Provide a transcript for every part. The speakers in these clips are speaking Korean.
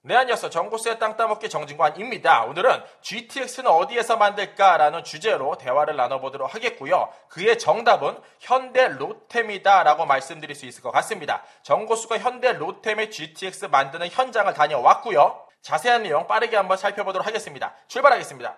네, 안녕하세요. 정보스의 땅 따먹기 정진관입니다. 오늘은 GTX는 어디에서 만들까라는 주제로 대화를 나눠보도록 하겠고요. 그의 정답은 현대 로템이다 라고 말씀드릴 수 있을 것 같습니다. 정고수가 현대 로템의 GTX 만드는 현장을 다녀왔고요. 자세한 내용 빠르게 한번 살펴보도록 하겠습니다. 출발하겠습니다.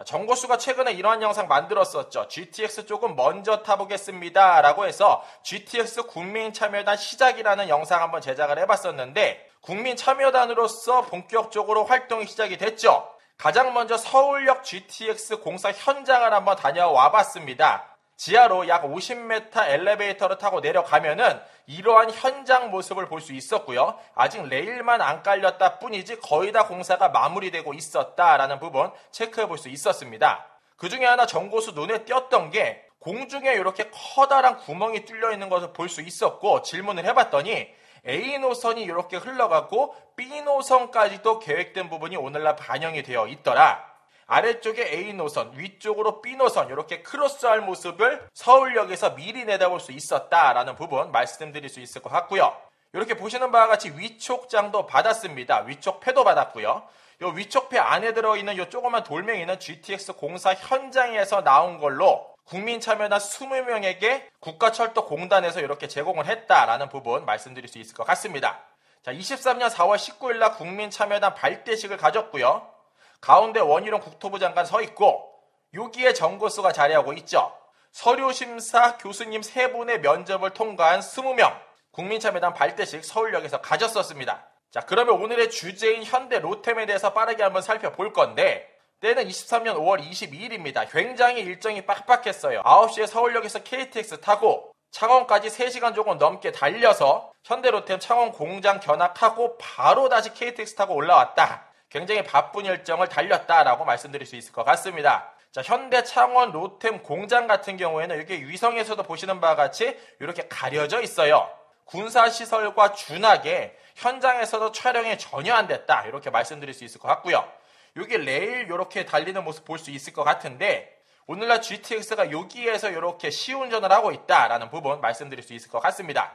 정고수가 최근에 이러한 영상 만들었었죠. GTX 조금 먼저 타보겠습니다 라고 해서 GTX 국민참여단 시작이라는 영상 한번 제작을 해봤었는데, 국민참여단으로서 본격적으로 활동이 시작이 됐죠. 가장 먼저 서울역 GTX 공사 현장을 한번 다녀와 봤습니다. 지하로 약 50m 엘리베이터를 타고 내려가면은 이러한 현장 모습을 볼 수 있었고요. 아직 레일만 안 깔렸다 뿐이지 거의 다 공사가 마무리되고 있었다라는 부분 체크해 볼 수 있었습니다. 그 중에 하나 정고수 눈에 띄었던 게 공중에 이렇게 커다란 구멍이 뚫려 있는 것을 볼 수 있었고, 질문을 해봤더니 A 노선이 이렇게 흘러가고 B 노선까지도 계획된 부분이 오늘날 반영이 되어 있더라. 아래쪽에 A 노선, 위쪽으로 B 노선 이렇게 크로스할 모습을 서울역에서 미리 내다볼 수 있었다라는 부분 말씀드릴 수 있을 것 같고요. 이렇게 보시는 바와 같이 위촉장도 받았습니다. 위촉패도 받았고요. 이 위촉패 안에 들어있는 이 조그만 돌멩이는 GTX 공사 현장에서 나온 걸로 국민참여단 20명에게 국가철도공단에서 이렇게 제공을 했다라는 부분 말씀드릴 수 있을 것 같습니다. 자, 23년 4월 19일 날 국민참여단 발대식을 가졌고요. 가운데 원희룡 국토부 장관 서 있고, 여기에 정고수가 자리하고 있죠. 서류심사 교수님 3분의 면접을 통과한 20명, 국민참여단 발대식 서울역에서 가졌었습니다. 자, 그러면 오늘의 주제인 현대 로템에 대해서 빠르게 한번 살펴볼 건데, 때는 23년 5월 22일입니다. 굉장히 일정이 빡빡했어요. 9시에 서울역에서 KTX 타고 창원까지 3시간 조금 넘게 달려서 현대 로템 창원 공장 견학하고 바로 다시 KTX 타고 올라왔다. 굉장히 바쁜 일정을 달렸다라고 말씀드릴 수 있을 것 같습니다. 자, 현대 창원 로템 공장 같은 경우에는 이렇게 위성에서도 보시는 바와 같이 이렇게 가려져 있어요. 군사시설과 준하게 현장에서도 촬영이 전혀 안 됐다, 이렇게 말씀드릴 수 있을 것 같고요. 여기 레일 이렇게 달리는 모습 볼 수 있을 것 같은데, 오늘날 GTX가 여기에서 이렇게 시운전을 하고 있다라는 부분 말씀드릴 수 있을 것 같습니다.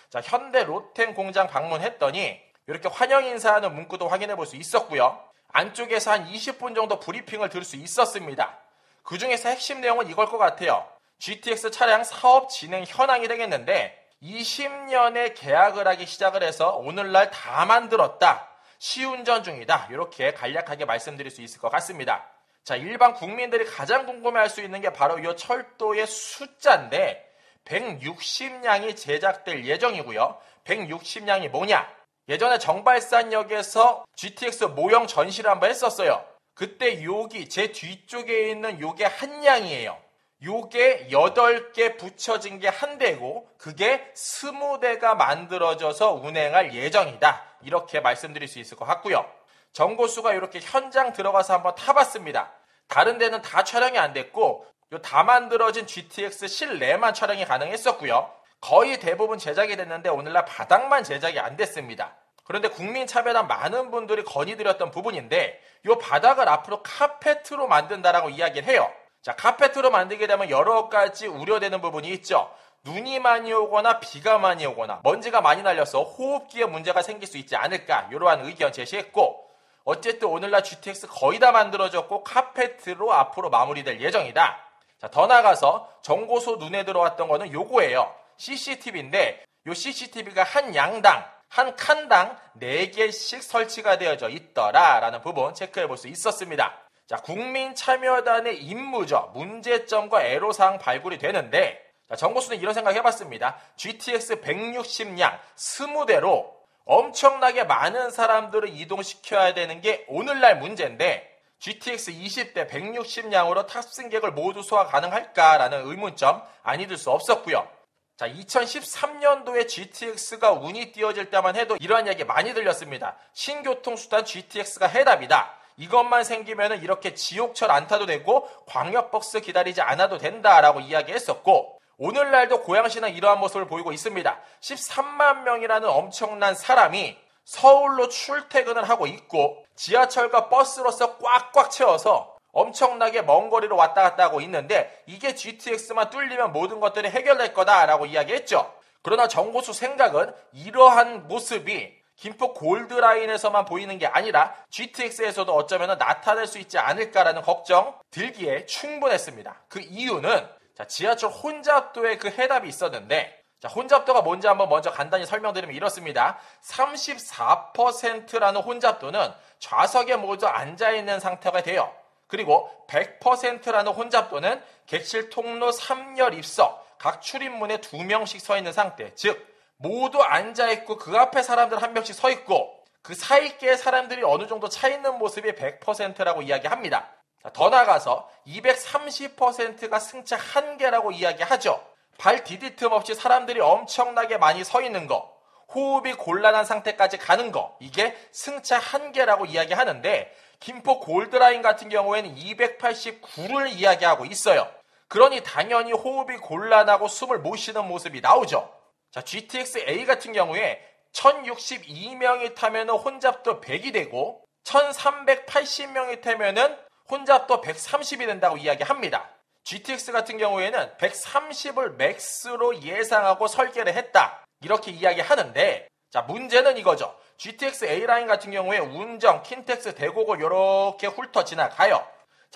자, 현대 로템 공장 방문했더니 이렇게 환영 인사하는 문구도 확인해 볼 수 있었고요. 안쪽에서 한 20분 정도 브리핑을 들을 수 있었습니다. 그 중에서 핵심 내용은 이걸 것 같아요. GTX 차량 사업 진행 현황이 되겠는데, 20년에 계약을 하기 시작을 해서 오늘날 다 만들었다, 시운전 중이다, 이렇게 간략하게 말씀드릴 수 있을 것 같습니다. 자, 일반 국민들이 가장 궁금해할 수 있는 게 바로 이 철도의 숫자인데, 160량이 제작될 예정이고요. 160량이 뭐냐? 예전에 정발산역에서 GTX 모형 전시를 한번 했었어요. 그때 여기 제 뒤쪽에 있는 요게 한 량이에요. 요게 8개 붙여진 게 한 대고, 그게 20대가 만들어져서 운행할 예정이다, 이렇게 말씀드릴 수 있을 것 같고요. 정고수가 이렇게 현장 들어가서 한번 타봤습니다. 다른 데는 다 촬영이 안 됐고, 요 다 만들어진 GTX 실내만 촬영이 가능했었고요. 거의 대부분 제작이 됐는데 오늘날 바닥만 제작이 안 됐습니다. 그런데 국민참여단 많은 분들이 건의드렸던 부분인데, 이 바닥을 앞으로 카페트로 만든다라고 이야기를 해요. 자, 카페트로 만들게 되면 여러 가지 우려되는 부분이 있죠. 눈이 많이 오거나 비가 많이 오거나 먼지가 많이 날려서 호흡기에 문제가 생길 수 있지 않을까, 이러한 의견 제시했고, 어쨌든 오늘날 GTX 거의 다 만들어졌고 카페트로 앞으로 마무리될 예정이다. 자, 더 나아가서 정고소 눈에 들어왔던 거는 요거예요. CCTV인데, 요 CCTV가 한 양당, 한 칸당 4개씩 설치가 되어져 있더라라는 부분 체크해 볼 수 있었습니다. 자, 국민참여단의 임무죠. 문제점과 애로사항 발굴이 되는데, 자, 정고수는 이런 생각 해봤습니다. GTX 160량 20대로 엄청나게 많은 사람들을 이동시켜야 되는 게 오늘날 문제인데, GTX 20대 160량으로 탑승객을 모두 소화 가능할까라는 의문점 아니들 수 없었고요. 자, 2013년도에 GTX가 운이 띄어질 때만 해도 이러한 이야기 많이 들렸습니다. 신교통수단 GTX가 해답이다. 이것만 생기면 이렇게 지옥철 안 타도 되고 광역버스 기다리지 않아도 된다라고 이야기했었고, 오늘날도 고양시는 이러한 모습을 보이고 있습니다. 13만 명이라는 엄청난 사람이 서울로 출퇴근을 하고 있고, 지하철과 버스로서 꽉꽉 채워서 엄청나게 먼 거리로 왔다 갔다 하고 있는데, 이게 GTX만 뚫리면 모든 것들이 해결될 거다라고 이야기했죠. 그러나 정고수 생각은 이러한 모습이 김포 골드라인에서만 보이는 게 아니라 GTX에서도 어쩌면 나타날 수 있지 않을까라는 걱정 들기에 충분했습니다. 그 이유는 지하철 혼잡도에 그 해답이 있었는데, 혼잡도가 뭔지 한번 먼저 간단히 설명드리면 이렇습니다. 34%라는 혼잡도는 좌석에 모두 앉아있는 상태가 돼요. 그리고 100%라는 혼잡도는 객실 통로 3열 입석, 각 출입문에 2명씩 서 있는 상태, 즉 모두 앉아있고 그 앞에 사람들 한 명씩 서 있고 그 사이에 사람들이 어느 정도 차 있는 모습이 100%라고 이야기합니다. 더 나아가서 230%가 승차 한계라고 이야기하죠. 발 디딜 틈 없이 사람들이 엄청나게 많이 서 있는 거, 호흡이 곤란한 상태까지 가는 거, 이게 승차 한계라고 이야기하는데 김포 골드라인 같은 경우에는 289를 이야기하고 있어요. 그러니 당연히 호흡이 곤란하고 숨을 못 쉬는 모습이 나오죠. GTX-A 같은 경우에 1062명이 타면 혼잡도 100이 되고 1380명이 타면 혼잡도 130이 된다고 이야기합니다. GTX 같은 경우에는 130을 맥스로 예상하고 설계를 했다, 이렇게 이야기하는데, 문제는 이거죠. GTX A라인 같은 경우에 운정, 킨텍스, 대곡을 이렇게 훑어 지나가요.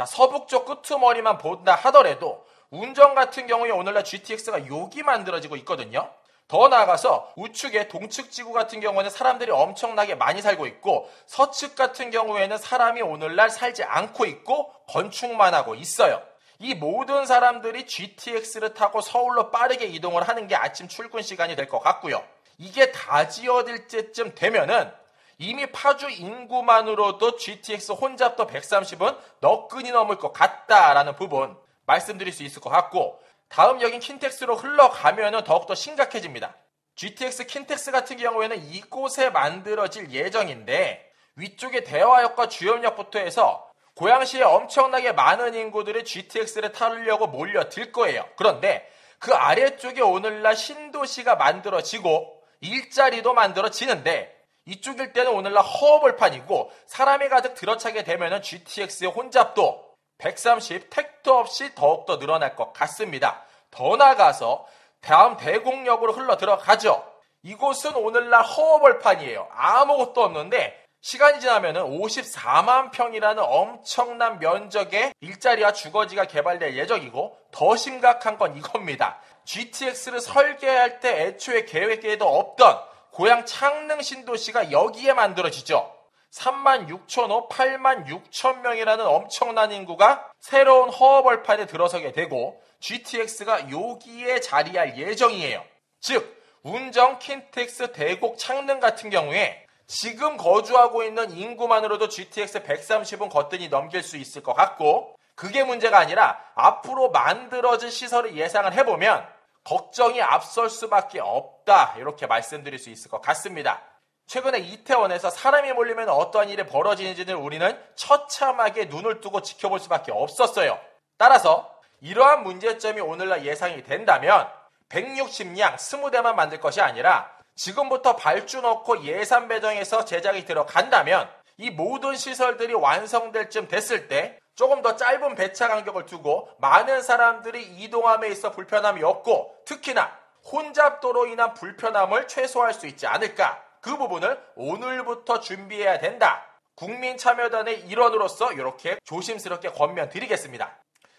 서북쪽 끄트머리만 본다 하더라도 운정 같은 경우에 오늘날 GTX가 여기 만들어지고 있거든요. 더 나아가서 우측의 동측 지구 같은 경우는 사람들이 엄청나게 많이 살고 있고, 서측 같은 경우에는 사람이 오늘날 살지 않고 있고 건축만 하고 있어요. 이 모든 사람들이 GTX를 타고 서울로 빠르게 이동을 하는 게 아침 출근 시간이 될 것 같고요. 이게 다 지어질 때쯤 되면은 이미 파주 인구만으로도 GTX 혼잡도 130은 너끈히 넘을 것 같다라는 부분 말씀드릴 수 있을 것 같고, 다음 역인 킨텍스로 흘러가면 더욱더 심각해집니다. GTX 킨텍스 같은 경우에는 이곳에 만들어질 예정인데, 위쪽에 대화역과 주염역부터 해서 고양시에 엄청나게 많은 인구들이 GTX를 타려고 몰려들 거예요. 그런데 그 아래쪽에 오늘날 신도시가 만들어지고 일자리도 만들어지는데, 이쪽일 때는 오늘날 허허벌판이고 사람이 가득 들어차게 되면 GTX의 혼잡도 130 택도 없이 더욱더 늘어날 것 같습니다. 더 나아가서 다음 대곡역으로 흘러 들어가죠. 이곳은 오늘날 허허벌판이에요. 아무것도 없는데 시간이 지나면 54만 평이라는 엄청난 면적의 일자리와 주거지가 개발될 예정이고, 더 심각한 건 이겁니다. GTX를 설계할 때 애초에 계획에도 없던 고향 창릉 신도시가 여기에 만들어지죠. 36,000호, 86,000명이라는 엄청난 인구가 새로운 허허벌판에 들어서게 되고 GTX가 여기에 자리할 예정이에요. 즉 운정, 킨텍스, 대곡, 창릉 같은 경우에 지금 거주하고 있는 인구만으로도 GTX 130은 거뜬히 넘길 수 있을 것 같고, 그게 문제가 아니라 앞으로 만들어질 시설을 예상을 해보면 걱정이 앞설 수밖에 없다, 이렇게 말씀드릴 수 있을 것 같습니다. 최근에 이태원에서 사람이 몰리면 어떠한 일이 벌어지는지를 우리는 처참하게 눈을 뜨고 지켜볼 수밖에 없었어요. 따라서 이러한 문제점이 오늘날 예상이 된다면 160량 20대만 만들 것이 아니라 지금부터 발주 넣고 예산 배정해서 제작이 들어간다면 이 모든 시설들이 완성될 쯤 됐을 때 조금 더 짧은 배차 간격을 두고 많은 사람들이 이동함에 있어 불편함이 없고, 특히나 혼잡도로 인한 불편함을 최소화할 수 있지 않을까, 그 부분을 오늘부터 준비해야 된다. 국민참여단의 일원으로서 이렇게 조심스럽게 권면드리겠습니다.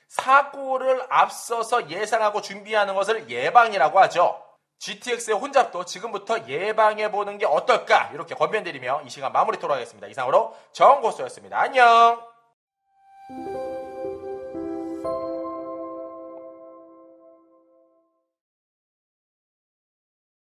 사고를 앞서서 예상하고 준비하는 것을 예방이라고 하죠. GTX의 혼잡도 지금부터 예방해보는 게 어떨까, 이렇게 권면드리며 이 시간 마무리토록 하겠습니다. 이상으로 정고수였습니다. 안녕.